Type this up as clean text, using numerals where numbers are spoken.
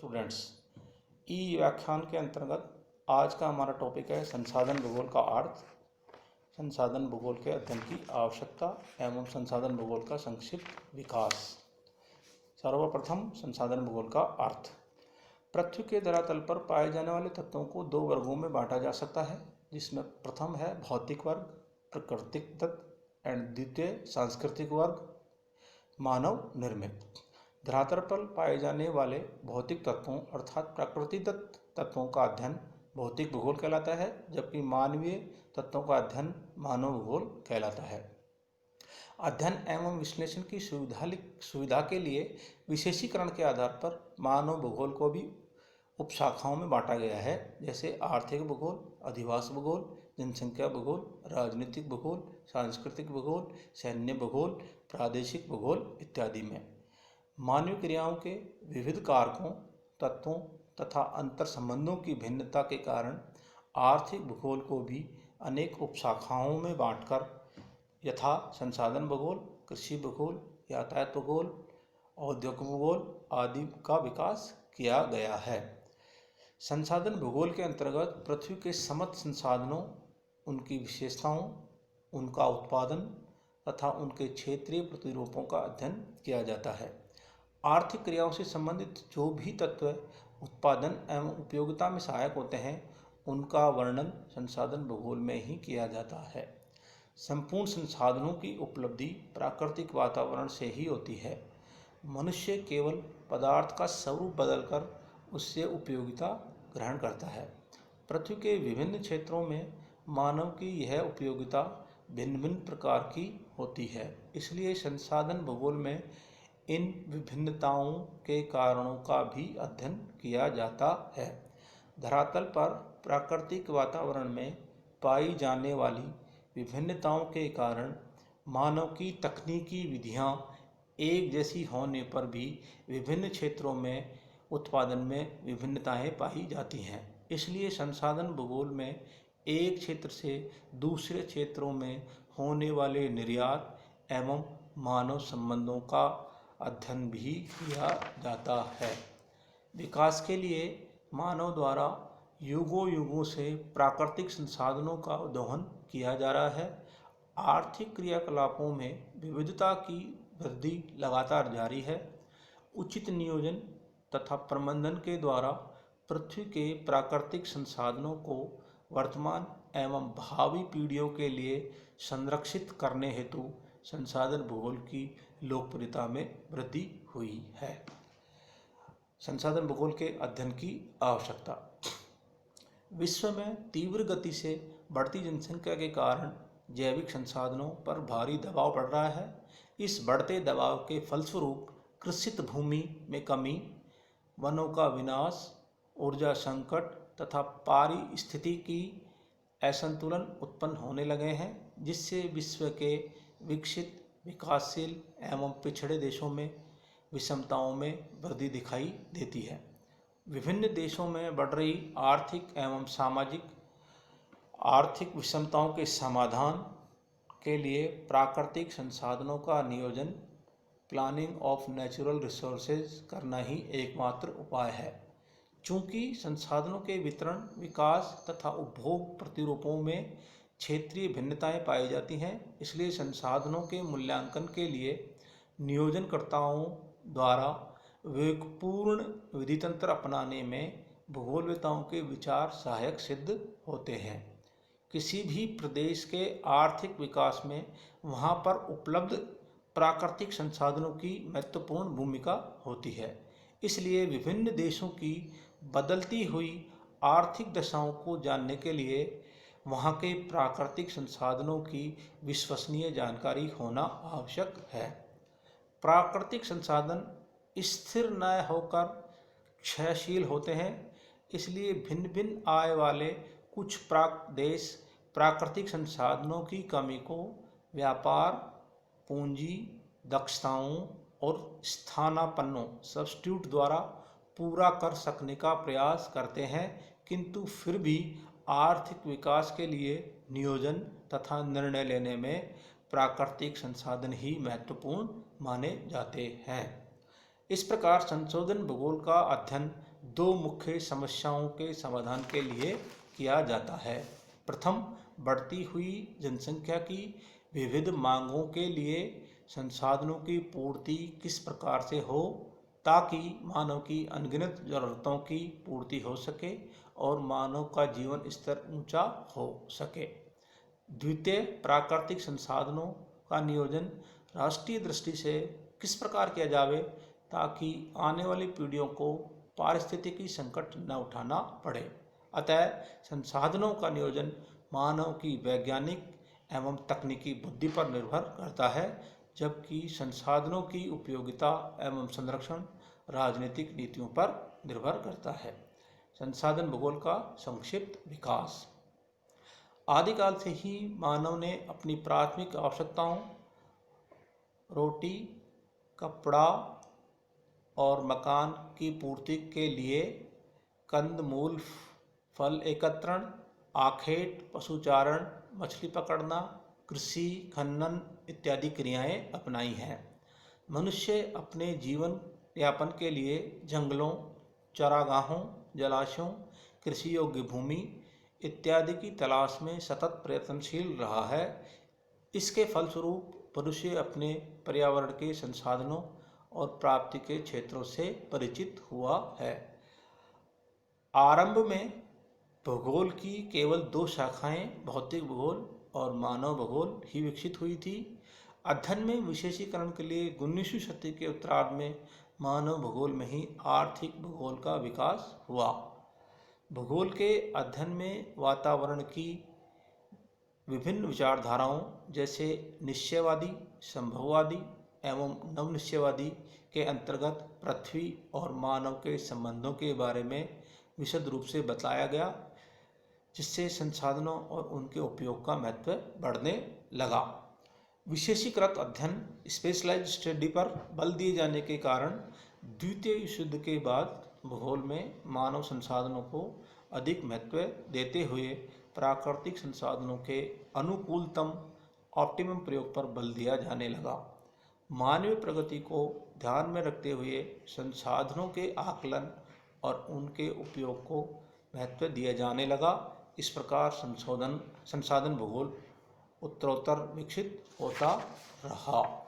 Students, ई व्याख्यान के अंतर्गत आज का हमारा टॉपिक है संसाधन भूगोल का अर्थ, संसाधन भूगोल के अध्ययन की आवश्यकता एवं संसाधन भूगोल का संक्षिप्त विकास। सर्वप्रथम संसाधन भूगोल का अर्थ। पृथ्वी के धरातल पर पाए जाने वाले तत्वों को दो वर्गों में बांटा जा सकता है, जिसमें प्रथम है भौतिक वर्ग प्राकृतिक तत्व एंड द्वितीय सांस्कृतिक वर्ग मानव निर्मित। धरातल पर पाए जाने वाले भौतिक तत्वों अर्थात प्राकृतिक तत्वों का अध्ययन भौतिक भूगोल कहलाता है, जबकि मानवीय तत्वों का अध्ययन मानव भूगोल कहलाता है। अध्ययन एवं विश्लेषण की सुविधा के लिए विशेषीकरण के आधार पर मानव भूगोल को भी उपशाखाओं में बांटा गया है, जैसे आर्थिक भूगोल, अधिवास भूगोल, जनसंख्या भूगोल, राजनीतिक भूगोल, सांस्कृतिक भूगोल, सैन्य भूगोल, प्रादेशिक भूगोल इत्यादि में। मानवीय क्रियाओं के विविध कारकों, तत्वों तथा अंतर संबंधों की भिन्नता के कारण आर्थिक भूगोल को भी अनेक उपशाखाओं में बांटकर यथा संसाधन भूगोल, कृषि भूगोल, यातायात भूगोल, औद्योगिक भूगोल आदि का विकास किया गया है। संसाधन भूगोल के अंतर्गत पृथ्वी के समस्त संसाधनों, उनकी विशेषताओं, उनका उत्पादन तथा उनके क्षेत्रीय प्रतिरूपों का अध्ययन किया जाता है। आर्थिक क्रियाओं से संबंधित जो भी तत्व उत्पादन एवं उपयोगिता में सहायक होते हैं, उनका वर्णन संसाधन भूगोल में ही किया जाता है। संपूर्ण संसाधनों की उपलब्धि प्राकृतिक वातावरण से ही होती है। मनुष्य केवल पदार्थ का स्वरूप बदलकर उससे उपयोगिता ग्रहण करता है। पृथ्वी के विभिन्न क्षेत्रों में मानव की यह उपयोगिता भिन्न भिन्न प्रकार की होती है, इसलिए संसाधन भूगोल में इन विभिन्नताओं के कारणों का भी अध्ययन किया जाता है। धरातल पर प्राकृतिक वातावरण में पाई जाने वाली विभिन्नताओं के कारण मानव की तकनीकी विधियां एक जैसी होने पर भी विभिन्न क्षेत्रों में उत्पादन में विभिन्नताएं पाई जाती हैं। इसलिए संसाधन भूगोल में एक क्षेत्र से दूसरे क्षेत्रों में होने वाले निर्यात एवं मानव संबंधों का अध्ययन भी किया जाता है। विकास के लिए मानव द्वारा युगों युगों से प्राकृतिक संसाधनों का दोहन किया जा रहा है। आर्थिक क्रियाकलापों में विविधता की वृद्धि लगातार जारी है। उचित नियोजन तथा प्रबंधन के द्वारा पृथ्वी के प्राकृतिक संसाधनों को वर्तमान एवं भावी पीढ़ियों के लिए संरक्षित करने हेतु संसाधन भूगोल की लोकप्रियता में वृद्धि हुई है। संसाधन भूगोल के अध्ययन की आवश्यकता। विश्व में तीव्र गति से बढ़ती जनसंख्या के कारण जैविक संसाधनों पर भारी दबाव पड़ रहा है। इस बढ़ते दबाव के फलस्वरूप कृषित भूमि में कमी, वनों का विनाश, ऊर्जा संकट तथा पारिस्थितिकी असंतुलन उत्पन्न होने लगे हैं, जिससे विश्व के विकसित, विकासशील एवं पिछड़े देशों में विषमताओं में वृद्धि दिखाई देती है। विभिन्न देशों में बढ़ रही आर्थिक विषमताओं के समाधान के लिए प्राकृतिक संसाधनों का नियोजन, प्लानिंग ऑफ नेचुरल रिसोर्सेज करना ही एकमात्र उपाय है। चूँकि संसाधनों के वितरण, विकास तथा उपभोग प्रतिरूपों में क्षेत्रीय भिन्नताएं पाई जाती हैं, इसलिए संसाधनों के मूल्यांकन के लिए नियोजनकर्ताओं द्वारा विवेकपूर्ण विधि तंत्र अपनाने में भूगोलवेत्ताओं के विचार सहायक सिद्ध होते हैं। किसी भी प्रदेश के आर्थिक विकास में वहां पर उपलब्ध प्राकृतिक संसाधनों की महत्वपूर्ण भूमिका होती है। इसलिए विभिन्न देशों की बदलती हुई आर्थिक दशाओं को जानने के लिए वहाँ के प्राकृतिक संसाधनों की विश्वसनीय जानकारी होना आवश्यक है। प्राकृतिक संसाधन स्थिर न होकर क्षयशील होते हैं, इसलिए भिन्न भिन्न आय वाले कुछ देश प्राकृतिक संसाधनों की कमी को व्यापार, पूंजी, दक्षताओं और स्थानापन्नों सब्स्टिट्यूट द्वारा पूरा कर सकने का प्रयास करते हैं, किंतु फिर भी आर्थिक विकास के लिए नियोजन तथा निर्णय लेने में प्राकृतिक संसाधन ही महत्वपूर्ण माने जाते हैं। इस प्रकार संशोधन भूगोल का अध्ययन दो मुख्य समस्याओं के समाधान के लिए किया जाता है। प्रथम, बढ़ती हुई जनसंख्या की विविध मांगों के लिए संसाधनों की पूर्ति किस प्रकार से हो ताकि मानव की अनगिनत जरूरतों की पूर्ति हो सके और मानव का जीवन स्तर ऊंचा हो सके। द्वितीय, प्राकृतिक संसाधनों का नियोजन राष्ट्रीय दृष्टि से किस प्रकार किया जावे ताकि आने वाली पीढ़ियों को पारिस्थितिकी संकट न उठाना पड़े। अतः संसाधनों का नियोजन मानव की वैज्ञानिक एवं तकनीकी बुद्धि पर निर्भर करता है, जबकि संसाधनों की उपयोगिता एवं संरक्षण राजनीतिक नीतियों पर निर्भर करता है। संसाधन भूगोल का संक्षिप्त विकास। आदिकाल से ही मानव ने अपनी प्राथमिक आवश्यकताओं रोटी, कपड़ा और मकान की पूर्ति के लिए कंदमूल, फल एकत्रण, आखेट, पशुचारण, मछली पकड़ना, कृषि, खनन इत्यादि क्रियाएं अपनाई हैं। मनुष्य अपने जीवन यापन के लिए जंगलों, चरागाहों, जलाशयों, कृषि योग्य भूमि इत्यादि की तलाश में सतत प्रयत्नशील रहा है। इसके फलस्वरूप मनुष्य अपने पर्यावरण के संसाधनों और प्राप्ति के क्षेत्रों से परिचित हुआ है। आरंभ में भूगोल की केवल दो शाखाएं भौतिक भूगोल और मानव भूगोल ही विकसित हुई थी। अध्ययन में विशेषीकरण के लिए 19वीं शताब्दी के उत्तरार्ध में मानव भूगोल में ही आर्थिक भूगोल का विकास हुआ। भूगोल के अध्ययन में वातावरण की विभिन्न विचारधाराओं जैसे निश्चयवादी, संभववादी एवं नवनिश्चयवादी के अंतर्गत पृथ्वी और मानव के संबंधों के बारे में विशद रूप से बताया गया, जिससे संसाधनों और उनके उपयोग का महत्व बढ़ने लगा। विशेषीकृत अध्ययन स्पेशलाइज्ड स्टडी पर बल दिए जाने के कारण द्वितीय विश्व युद्ध के बाद भूगोल में मानव संसाधनों को अधिक महत्व देते हुए प्राकृतिक संसाधनों के अनुकूलतम ऑप्टिमम प्रयोग पर बल दिया जाने लगा। मानवीय प्रगति को ध्यान में रखते हुए संसाधनों के आकलन और उनके उपयोग को महत्व दिया जाने लगा। इस प्रकार संसाधन भूगोल उत्तरोत्तर विकसित होता रहा।